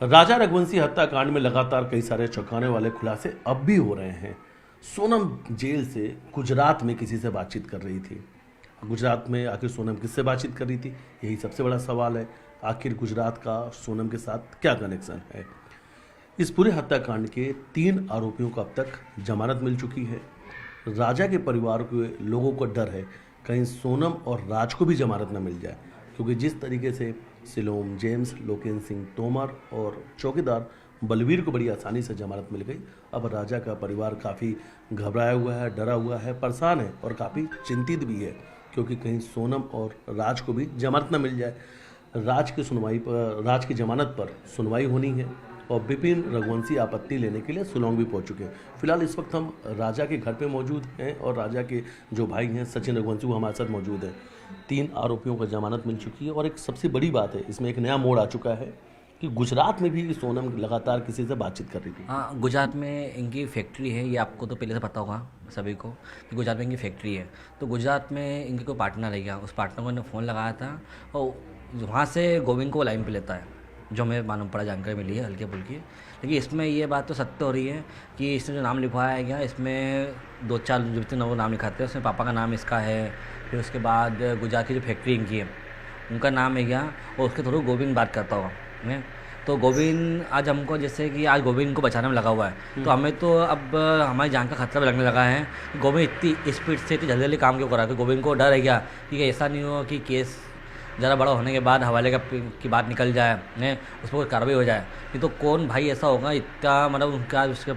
राजा रघुवंशी हत्याकांड में लगातार कई सारे चौंकाने वाले खुलासे अब भी हो रहे हैं। सोनम जेल से गुजरात में किसी से बातचीत कर रही थी। गुजरात में आखिर सोनम किससे बातचीत कर रही थी, यही सबसे बड़ा सवाल है। आखिर गुजरात का सोनम के साथ क्या कनेक्शन है। इस पूरे हत्याकांड के 3 आरोपियों को अब तक जमानत मिल चुकी है। राजा के परिवार के लोगों को डर है कहीं सोनम और राज को भी जमानत न मिल जाए, क्योंकि जिस तरीके से सिलोम जेम्स, लोकेन सिंह तोमर और चौकीदार बलवीर को बड़ी आसानी से जमानत मिल गई, अब राजा का परिवार काफ़ी घबराया हुआ है, डरा हुआ है, परेशान है और काफ़ी चिंतित भी है, क्योंकि कहीं सोनम और राज को भी जमानत न मिल जाए। राज की जमानत पर सुनवाई होनी है और विपिन रघुवंशी आपत्ति लेने के लिए शिलोंग भी पहुंच चुके हैं। फिलहाल इस वक्त हम राजा के घर पे मौजूद हैं और राजा के जो भाई हैं सचिन रघुवंशी, वो हमारे साथ मौजूद हैं। 3 आरोपियों को जमानत मिल चुकी है और एक सबसे बड़ी बात है, इसमें एक नया मोड़ आ चुका है कि गुजरात में भी सोनम लगातार किसी से बातचीत कर रही थी। हाँ, गुजरात में इनकी फैक्ट्री है, ये आपको तो पहले से पता होगा सभी को कि गुजरात में इनकी फैक्ट्री है। तो गुजरात में इनकी कोई पार्टनर है क्या, उस पार्टनर को इन्होंने फ़ोन लगाया था और वहाँ से गोविंद को लाइन पे लेता है, जो हमें मालूम पड़ा, जानकारी मिली है हल्की फुल्की। लेकिन इसमें ये बात तो सत्य हो रही है कि इसने जो नाम लिखवाया गया, इसमें 2-4 जितने लोगों नाम लिखाते हैं उसमें पापा का नाम इसका है, फिर उसके बाद गुजरात की जो फैक्ट्री इनकी है उनका नाम है क्या, और उसके थ्रू गोविंद बात करता होगा है। तो गोविंद आज हमको, जैसे कि आज गोविंद को बचाने में लगा हुआ है, तो हमें तो अब हमारी जान का खतरा भी लगने लगा है कि गोविंद इतनी स्पीड से इतनी जल्दी जल्दी काम क्यों कर रहा है। तो गोविंद को डर है क्या कि ऐसा नहीं हो कि केस ज़रा बड़ा होने के बाद हवाले की बात निकल जाए है, उस पर कोई कार्रवाई हो जाए। नहीं तो कौन भाई ऐसा होगा, इतना मतलब उनका उसके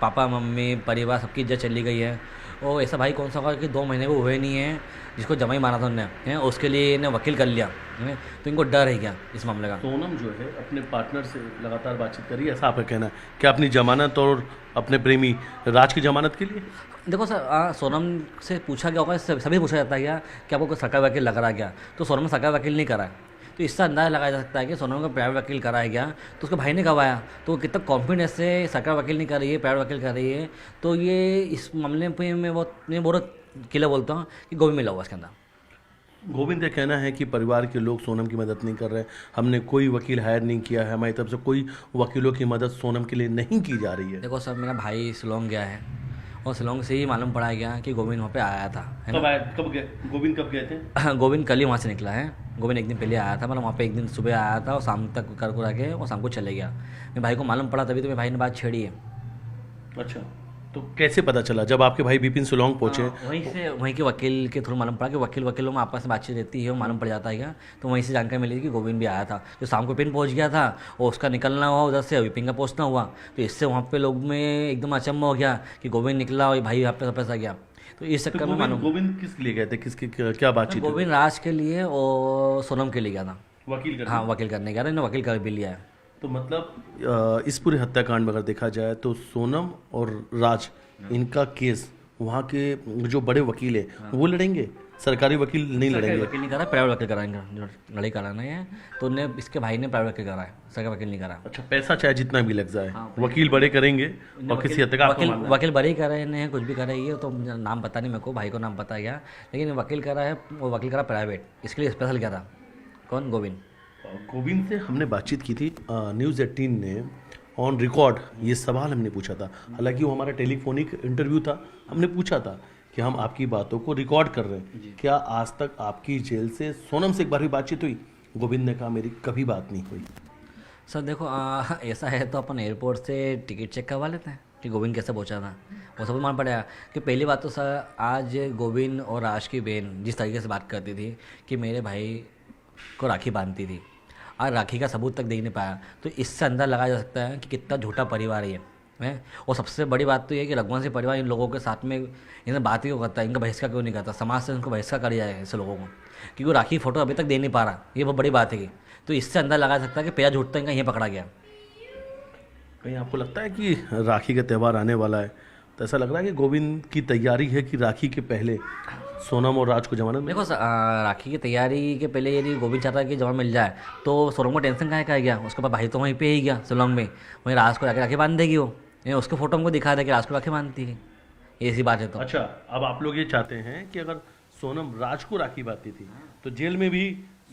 पापा मम्मी परिवार सबकी इज्जत चली गई है, और ऐसा भाई कौन सा होगा कि 2 महीने को हुए नहीं है जिसको जमा ही मारा था उन्होंने, उसके लिए इन्हें वकील कर लिया है। तो इनको डर है क्या इस मामले का। सोनम जो है अपने पार्टनर से लगातार बातचीत करी, ऐसा आपका कहना है कि अपनी जमानत और अपने प्रेमी राज की जमानत के लिए। देखो सर, सोनम से पूछा गया होगा, सभी पूछा जाता है क्या कि आपको कोई सरकारी वकील लग रहा है क्या, तो सोनम सरकारी वकील नहीं करा है। तो इससे अंदाजा लगाया जा सकता है कि सोनम को प्राइवेट वकील कराया गया, तो उसके भाई ने करवाया, तो कितना कॉन्फिडेंस से सरकारी वकील नहीं कर रही है, प्राइवेट वकील कर रही है। तो ये इस मामले पे मैं बहुत किला बोलता हूँ कि गोभी मिला हुआ इसके अंदर। गोविंद का कहना है कि परिवार के लोग सोनम की मदद नहीं कर रहे, हमने कोई वकील हायर नहीं किया है, हमारी तरफ से कोई वकीलों की मदद सोनम के लिए नहीं की जा रही है। देखो सर, मेरा भाई शिलोंग गया है और शिलोंग से ही मालूम पड़ा गया कि गोविंद वहाँ पे आया था, है ना। कब गए गोविंद, कब गए थे? गोविंद कल ही वहाँ से निकला है। गोविंद एक दिन पहले आया था, मतलब वहाँ पे एक दिन सुबह आया था और शाम तक कर के और शाम को चले गया। मेरे भाई को मालूम पड़ा, तभी तो मेरे भाई ने बात छेड़ी है। अच्छा, तो कैसे पता चला जब आपके भाई विपिन शिलोंग पहुंचे? वहीं के वकील के थ्रू मालूम पड़ा कि वकीलों में आपस में बातचीत रहती है, वो मालूम पड़ जाता है क्या। तो वहीं से जानकारी मिली कि गोविंद भी आया था, जो शाम को विपिन पहुंच गया था और उसका निकलना हुआ उधर से, विपिन का पहुंचना हुआ। तो इससे वहाँ पे लोग में एकदम अचंभा हो गया कि गोविंद निकला और भाई यहाँ पे वापस आ गया। तो इस चक्कर में मालूम। गोविंद किस लिए गए थे, किसकी क्या बातचीत? गोविंद राज के लिए और सोनम के लिए गया था, वकील करने। हाँ वकील करने गया था, इन्होंने वकील कर भी लिया है। तो मतलब इस पूरे हत्याकांड में अगर देखा जाए तो सोनम और राज, इनका केस वहाँ के जो बड़े वकील है वो लड़ेंगे, सरकारी वकील नहीं लड़ेंगे। वकील नहीं करा, प्राइवेट वकील कराएंगे, जो लड़ाई कराना है। तो उन्हें इसके भाई ने प्राइवेट वकील करा है, सरकारी वकील नहीं करा। अच्छा, पैसा चाहे जितना भी लग जाए, वकील बड़े करेंगे और किसी हद तक वकील बड़े ही कर रहे हैं, कुछ भी कर रहे हैं। तो नाम पता नहीं मेरे को, भाई को नाम पता गया, लेकिन वकील करा है, वो वकील करा प्राइवेट, इसके लिए स्पेशल क्या था। कौन? गोविंद से हमने बातचीत की थी, न्यूज़ 18 ने ऑन रिकॉर्ड ये सवाल हमने पूछा था। हालांकि वो हमारा टेलीफोनिक इंटरव्यू था, हमने पूछा था कि हम आपकी बातों को रिकॉर्ड कर रहे हैं, क्या आज तक आपकी जेल से सोनम से एक बार भी बातचीत हुई? गोविंद ने कहा मेरी कभी बात नहीं हुई। सर देखो, ऐसा है तो अपन एयरपोर्ट से टिकट चेक करवा लेते हैं कि गोविंद कैसे पहुंचा था, वो सब मान पड़ेगा। कि पहली बात तो सर, आज गोविंद और राज की बहन जिस तरीके से बात करती थी कि मेरे भाई को राखी बांधती थी, और राखी का सबूत तक देख नहीं पाया, तो इससे अंदाजा लगाया जा सकता है कि कितना झूठा परिवार ये है। और सबसे बड़ी बात तो ये है कि रघुवंशी परिवार इन लोगों के साथ में इन्हें बात क्यों करता है, इनका बहिष्कार क्यों नहीं करता, समाज से उनको बहिष्कार कर दिया है ऐसे लोगों को, क्योंकि वो राखी फोटो अभी तक दे नहीं पा रहा, ये बहुत बड़ी बात है। तो इससे अंदाजा लगा सकता है कि पहला झूठ तो इनका यहीं पकड़ा गया। कहीं आपको लगता है कि राखी का त्यौहार आने वाला है, तो ऐसा लग रहा है कि गोविंद की तैयारी है कि राखी के पहले सोनम और राज को जमानत मिले? देखो राखी की तैयारी के पहले यदि गोविंद चाहता है कि जमानत मिल जाए, तो सोनम को टेंशन काहे का गया, उसके पास भाई तो वहीं पे ही गया शिलोंग में, वहीं राज को राखी बांध देगी वो, उसके फोटो हमको दिखा दे कि राज को राखी बांधती है, ऐसी बात है। तो अच्छा, अब आप लोग ये चाहते हैं कि अगर सोनम राज को राखी बांधती थी तो जेल में भी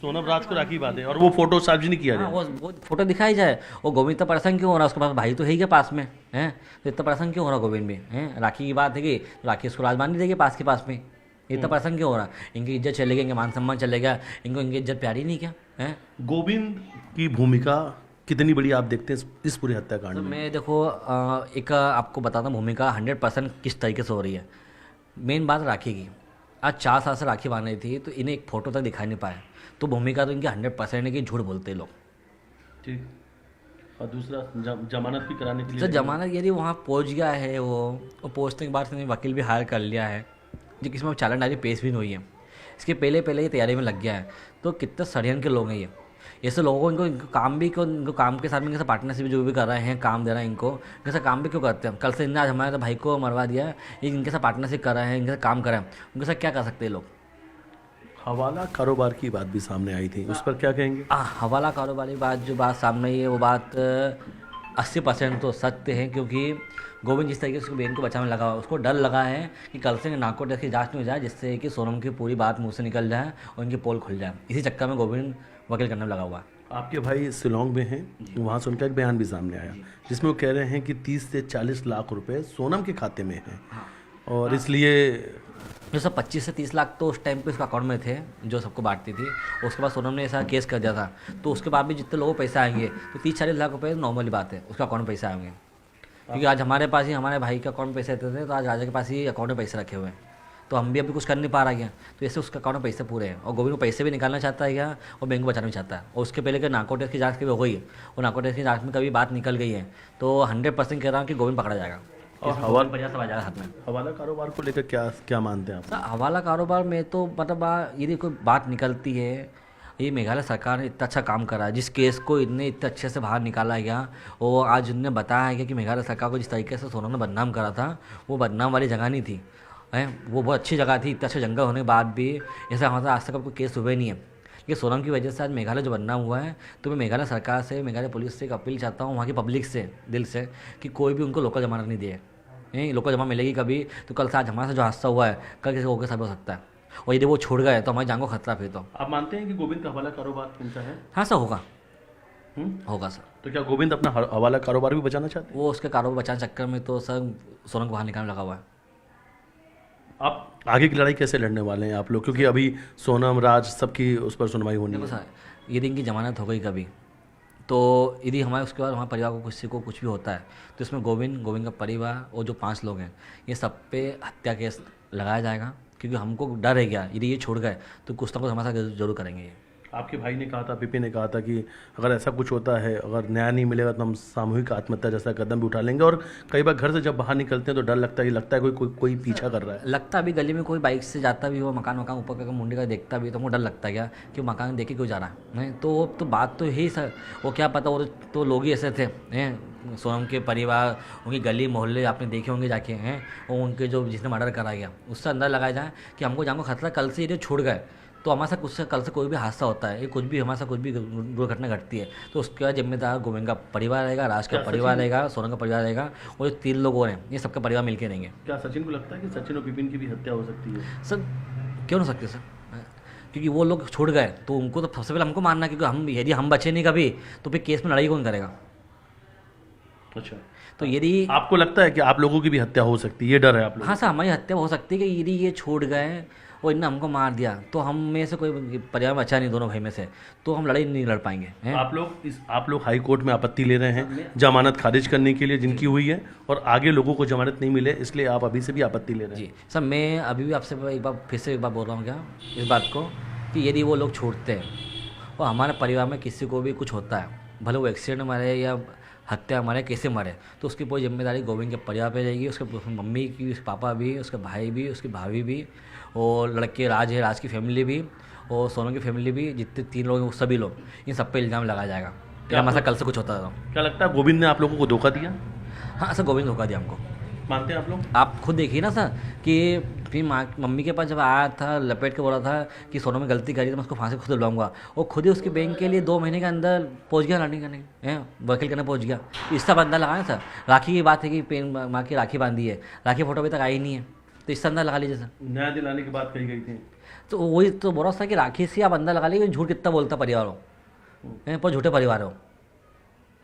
सोनम राज को राखी बांधे और वो फोटो सार्वजनिक किया हाँ जाए। वो फोटो दिखाई जाए। वो गोविंद इतना परेशान क्यों हो रहा है, उसके पास भाई तो है ही के पास में है, तो इतना परेशान क्यों हो रहा गोविंद भी है। राखी की बात है कि राखी उसको राज बांध देगी पास में, इतना परेशान क्यों हो रहा। इनकी इज्जत चलेगी, इनके मान सम्मान चलेगा, इनको इनकी इज्जत प्यारी नहीं क्या है। गोविंद की भूमिका कितनी बड़ी आप देखते हैं इस पूरे हत्याकांड तो में? मैं देखो एक आपको बताता हूँ भूमिका 100% किस तरीके से हो रही है। मेन बात राखी की, आज 4 साल से राखी बांध रही थी तो इन्हें एक फ़ोटो तक दिखा नहीं पाए, तो भूमिका तो इनकी 100% है कि झूठ बोलते हैं लोग। ठीक। और दूसरा जमानत भी कराने के तो लिए जमानत यदि वहाँ पहुँच गया है, वो पहुँचने के बाद से वकील भी हायर कर लिया है, जो किसी में चालान डायरी पेश भी नहीं हुई है, इसके पहले ये तैयारी में लग गया है। तो कितने षड्यंत्र के लोग हैं ये, ऐसे लोगों को इनको काम भी क्यों, इनको काम के साथ में इनके पार्टनरशिप जो भी कर रहे हैं, काम दे रहे हैं इनको, इनके साथ काम भी क्यों करते हैं। कल से इनने आज हमारे भाई को मरवा दिया, ये इनके साथ पार्टनरशिप कर रहे हैं, इनके साथ काम कर रहे हैं, उनके साथ क्या कर सकते हैं लोग। हवाला कारोबार की बात भी सामने आई थी, उस पर क्या कहेंगे? हवाला कारोबार की बात जो बात सामने आई है वो बात 80% तो सत्य है, क्योंकि गोविंद जिस तरीके से उसकी बहन को बचाने में लगा हुआ, उसको डर लगा है कि कल से नार्को टेस्ट की जांच नहीं हो जाए, जिससे कि सोनम की पूरी बात मुंह से निकल जाए और इनकी पोल खुल जाए। इसी चक्कर में गोविंद वकील करने में लगा हुआ है। आपके भाई शिलोंग में हैं, वहाँ से उनका एक बयान भी सामने आया जिसमें वो कह रहे हैं कि 30 से 40 लाख रुपए सोनम के खाते में हैं और इसलिए जो सब 25 से 30 लाख तो उस टाइम पे उसका अकाउंट में थे, जो सबको बांटती थी। उसके बाद सोनम ने ऐसा केस कर दिया था, तो उसके बाद भी जितने लोगों को पैसे आएंगे तो 30-40 लाख रुपए नॉर्मली बात है, उसका अकाउंट में पैसे आएंगे। क्योंकि आज हमारे पास ही हमारे भाई के अकाउंट में पैसे आते थे, तो आज राजा के पास ही अकाउंट में पैसे रखे हुए हैं, तो हम भी अभी कुछ कर नहीं पा रहे हैं। तो ऐसे उसका अकाउंट में पैसे पूरे हैं, और गोविंद को पैसे भी निकालना चाहता है क्या, और बैंक को बचाना भी चाहता है। और उसके पहले कि नार्को टेस्ट की जाँच कभी हो गई है, और नार्को टेस्ट की जाँच में कभी बात निकल गई है, तो 100% कह रहा हूँ कि गोविंद पकड़ा जाएगा और हवाला बजा सब आ जाएगा हाथ में। हवाला कारोबार को लेकर क्या क्या मानते हैं आप? हवाला कारोबार में तो मतलब यदि कोई बात निकलती है, ये मेघालय सरकार ने इतना अच्छा काम करा है, जिस केस को इतने इतने अच्छे से बाहर निकाला गया, और आज उनने बताया गया कि मेघालय सरकार को जिस तरीके से सोनम ने बदनाम करा था, वो बदनाम वाली जगह नहीं थी है, वो बहुत अच्छी जगह थी। इतना अच्छा जंगल होने के बाद भी ऐसा हमारे आज तक कोई केस हुए नहीं है। ये सोनम की वजह से आज मेघालय जो बदनाम हुआ है, तो मैं मेघालय सरकार से, मेघालय पुलिस से एक अपील चाहता हूँ, वहाँ की पब्लिक से, दिल से, कि कोई भी उनको लोकल जमानत नहीं दिए। नहीं लोकल जमा मिलेगी कभी तो कल से आज हमारे साथ जो हादसा हुआ है कल किसी और के साथ हो सकता है, और यदि वो छोड़ गए तो हमारी जान को खतरा। फिर तो आप मानते हैं कि गोविंद का हवाला कारोबार इनका है? हाँ सर, होगा होगा सर। तो क्या गोविंद अपना हवाला कारोबार भी बचाना चाहते हैं? वो उसके कारोबार बचाने चक्कर में तो सर सोनम को बाहर निकालने लगा हुआ है। आप आगे की लड़ाई कैसे लड़ने वाले हैं आप लोग, क्योंकि अभी सोनम राज सबकी उस पर सुनवाई होनी देखो है? सर, यदि इनकी जमानत हो गई कभी, तो यदि हमारे उसके बाद हमारे परिवार को किसी को कुछ भी होता है, तो इसमें गोविंद का परिवार और जो 5 लोग हैं, ये सब पे हत्या केस लगाया जाएगा, क्योंकि हमको डर है क्या, यदि ये छोड़ गए तो कुछ ना कुछ हमारे साथ जरूर करेंगे ये। आपके भाई ने कहा था, पीपी ने कहा था कि अगर ऐसा कुछ होता है, अगर न्याय नहीं मिलेगा तो हम सामूहिक आत्महत्या जैसा कदम भी उठा लेंगे। और कई बार घर से जब बाहर निकलते हैं तो डर लगता है कोई पीछा कर रहा है। लगता अभी गली में कोई बाइक से जाता भी हो, मकान ऊपर करके मुंडी का देखता भी, तो हमको डर लगता है क्या कि मकान देख के क्यों जा रहा है। नहीं तो बात तो यही सर, वो क्या पता, वो तो लोग ही ऐसे थे हैं, सोनम के परिवार, उनकी गली मोहल्ले आपने देखे होंगे जाके हैं, और उनके जो जिसने मर्डर करा गया उससे अंदर लगाया जाए कि हमको जान को खतरा, कल से ये छोड़ गए तो हमारे साथ उससे कल से कोई भी हादसा होता है, कुछ भी हमारे साथ कुछ भी दुर्घटना घटती है, तो उसका जिम्मेदार गोविंद का परिवार रहेगा, राज का परिवार रहेगा, सोनम का परिवार रहेगा, और जो 3 लोग और हैं ये सबका परिवार मिलकर रहेंगे। क्या सचिन को लगता है कि सचिन और विपिन की भी हत्या हो सकती है? सर क्यों नहीं हो सकती सर, क्योंकि वो लोग छोड़ गए तो उनको तो सबसे पहले हमको मानना है, क्योंकि यदि हम बचे नहीं कभी तो फिर केस में लड़ाई कौन करेगा। अच्छा, तो यदि आपको लगता है कि आप लोगों की भी हत्या हो सकती है, ये डर है आप लोगों हाँ सर, हमारी हत्या हो सकती है कि यदि ये छोड़ गए और इनने हमको मार दिया तो हम में से कोई परिवार में अच्छा नहीं, दोनों भाई में से, तो हम लड़ाई नहीं लड़ पाएंगे हैं? आप लोग हाई कोर्ट में आपत्ति ले रहे हैं जमानत खारिज करने के लिए जिनकी हुई है, और आगे लोगों को जमानत नहीं मिले, इसलिए आप अभी से भी आपत्ति ले रहे हैं? जी सर, मैं अभी भी आपसे फिर से एक बार बोल रहा हूँ क्या इस बात को, कि यदि वो लोग छोड़ते हैं और हमारे परिवार में किसी को भी कुछ होता है, भले वो एक्सीडेंट मरे या हत्या मरे, कैसे मरे, तो उसकी पूरी जिम्मेदारी गोविंद के परिवार पे रहेगी, उसके मम्मी की, उसके पापा भी, उसके भाई भी, उसकी भाभी भी, और लड़के राज है, राज की फैमिली भी, और सोनम की फैमिली भी, जितने 3 लोग हैं वो सभी लोग, इन सब पे इल्ज़ाम लगाया जाएगा कि हमारे साथ कल से कुछ होता था। क्या लगता है गोविंद ने आप लोगों को धोखा दिया? हाँ सर, गोविंद धोखा दिया हमको। मानते हैं आप लोग? आप खुद देखिए ना सर, कि फिर मम्मी के पास जब आया था, लपेट के बोला था कि सोनम में गलती करी तो मैं उसको फांसी खुद दिलवाऊंगा, और खुद ही उसके बैंक के लिए 2 महीने के अंदर पहुंच गया लड़ने करने हैं, वकील करने पहुंच गया। इसका बंदा लगाया सर। राखी की बात है कि पेन माँ की राखी बांधी है, राखी फोटो अभी तक आई नहीं है, तो इससे अंदर लगा लीजिए सर। न्याय दिलाने की बात कही गई थी तो वही तो बोल रहा था कि राखी से आप अंदर लगा लीजिए झूठ कितना बोलता परिवार हो, पर झूठे परिवार हो।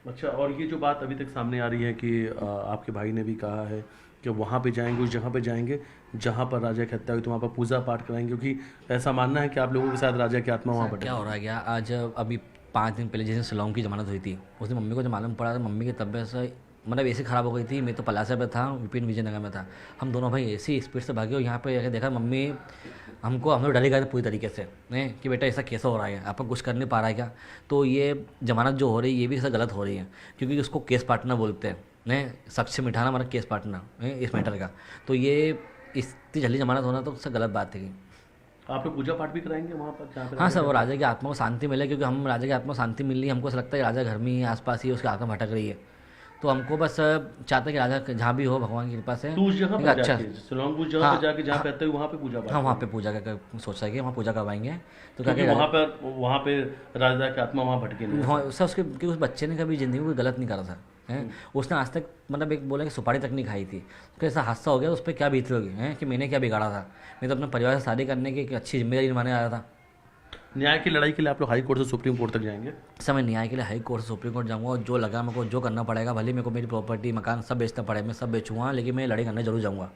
अच्छा, और ये जो बात अभी तक सामने आ रही है कि आपके भाई ने भी कहा है कि वहाँ पे जाएंगे, उस जगह पे जाएंगे जहाँ पर राजा की हत्या हुई, तो वहाँ पर पूजा पाठ कराएंगे, क्योंकि ऐसा मानना है कि आप लोगों के साथ राजा की आत्मा वहाँ पर क्या हो रहा है क्या, आज अभी 5 दिन पहले जिस दिन शिलोंग की जमानत हुई थी उस दिन मम्मी को जब मालूम पड़ा तो मम्मी की तबीयत से मतलब ऐसी ख़राब हो गई थी। मैं तो पलासा पे था, विपिन विजयनगर में था। हम दोनों भाई ऐसी स्पीड से भागे और यहाँ पे जाके देखा मम्मी हम लोग डरे गए थे पूरी तरीके से हैं कि बेटा ऐसा कैसा हो रहा है, आपका कुछ कर नहीं पा रहा है क्या। तो ये जमानत जो हो रही है ये भी ऐसा गलत हो रही है, क्योंकि उसको केस पार्टनर बोलते हैं, साक्ष्य मिठाना हमारा केस पार्टनर है इस मैटर का। तो ये इतनी जल्दी जमानत होना तो उससे गलत बात है कि आप लोग पूजा पाठ भी कराएंगे वहाँ पर जहाँ पे हाँ सर, वो राजा की आत्मा को शांति मिले, क्योंकि हम राजा की आत्मा को शांति मिल रही है, हमको ऐसा लगता है कि राजा घर में ही आसपास ही उसकी आत्मा भटक रही है। तो हमको बस चाहते हैं कि राजा जहाँ भी हो भगवान की कृपा से तो उस जगह एक पर अच्छा जाके शिलोंग उस जगह हाँ, पर जाके जहाँ पे हत्या हुई वहाँ पे पूजा पाठ हाँ वहाँ पे पूजा का सोचा है कि वहाँ पूजा करवाएंगे। तो क्या क्योंकि वहाँ पे राजा की आत्मा वहाँ भटके नहीं। वहाँ सर उसके क्योंकि उस बच्चे ने कभी ज़िंदगी में कोई गलत नहीं करा था हैं, उसने आज तक मतलब एक बोला कि सुपारी तक नहीं खाई थी। तो ऐसा हादसा हो गया उस पर क्या बीत होगी हैं कि मैंने क्या बिगाड़ा था। मैं तो अपने परिवार से शादी करने की एक अच्छी जिम्मेदारी निभाने आया था। न्याय की लड़ाई के लिए आप लोग हाई कोर्ट से सुप्रीम कोर्ट तक जाएंगे? सर मैं न्याय के लिए हाई कोर्ट से सुप्रीम कोर्ट जाऊँगा और जो लगा मेरे को जो करना पड़ेगा, भले मेरे को मेरी प्रॉपर्टी मकान सब बेचना पड़े मैं सब बेचूँगा, लेकिन मैं लड़ाई करने जरूर जाऊँगा।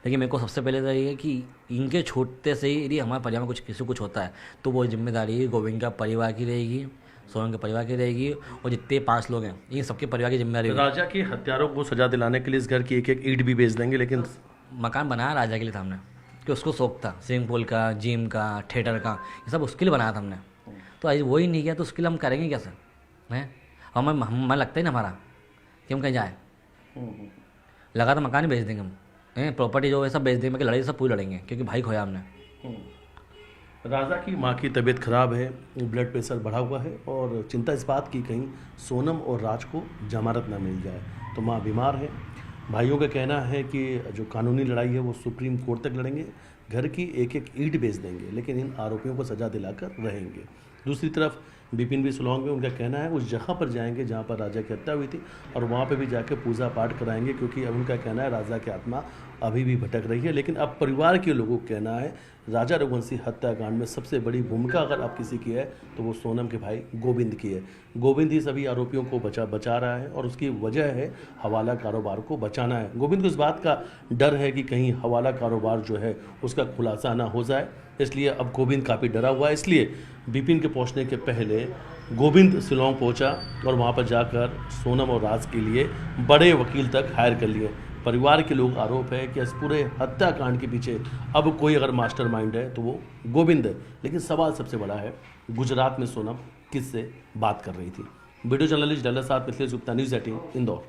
लेकिन मेरे को सबसे पहले तो ये है कि इनके छूटते से ही यदि हमारे परिवार में कुछ किसी को कुछ होता है तो वो जिम्मेदारी गोविंद का परिवार की रहेगी, सोनम के परिवार की रहेगी, और जितने 5 लोग हैं इन सबके परिवार की जिम्मेदारी होगी। राजा के हत्यारों को सजा दिलाने के लिए इस घर की एक एक ईंट भी बेच देंगे, लेकिन मकान बनाया राजा के लिए था हमने, कि उसको शौक था स्विमिंग पूल का, जिम का, थिएटर का, ये सब उसके लिए बनाया था हमने। तो आज वही नहीं किया तो उसके लिए हम करेंगे क्या सर हैं। हमें लगता ही ना हमारा कि हम कहीं जाए, लगा तो मकान ही बेच देंगे हम हैं, प्रॉपर्टी जो है सब बेच देंगे, लड़ाई सब पूरी लड़ेंगे क्योंकि भाई खोया हमने। राजा की माँ की तबीयत खराब है, ब्लड प्रेशर बढ़ा हुआ है और चिंता इस बात की कहीं सोनम और राज को जमानत ना मिल जाए। तो माँ बीमार है। भाइयों का कहना है कि जो कानूनी लड़ाई है वो सुप्रीम कोर्ट तक लड़ेंगे, घर की एक एक ईंट बेच देंगे, लेकिन इन आरोपियों को सजा दिलाकर रहेंगे। दूसरी तरफ बिपिन भी शिलोंग में, उनका कहना है उस जगह पर जाएंगे जहाँ पर राजा की हत्या हुई थी और वहाँ पर भी जाके पूजा पाठ कराएंगे, क्योंकि अब उनका कहना है राजा की आत्मा अभी भी भटक रही है। लेकिन अब परिवार के लोगों का कहना है राजा रघुवंशी हत्याकांड में सबसे बड़ी भूमिका अगर अब किसी की है तो वो सोनम के भाई गोविंद की है। गोविंद ही सभी आरोपियों को बचा रहा है और उसकी वजह है हवाला कारोबार को बचाना है। गोविंद को इस बात का डर है कि कहीं हवाला कारोबार जो है उसका खुलासा ना हो जाए, इसलिए अब गोविंद काफ़ी डरा हुआ है। इसलिए बिपिन के पहुंचने के पहले गोविंद शिलोंग पहुंचा और वहां पर जाकर सोनम और राज के लिए बड़े वकील तक हायर कर लिए। परिवार के लोग आरोप है कि इस पूरे हत्याकांड के पीछे अब कोई अगर मास्टरमाइंड है तो वो गोविंद है। लेकिन सवाल सबसे बड़ा है गुजरात में सोनम किससे बात कर रही थी। वीडियो जर्नलिस्ट डल्ला साहब मिथिलेश गुप्ता, न्यूज़ 18 इंदौर।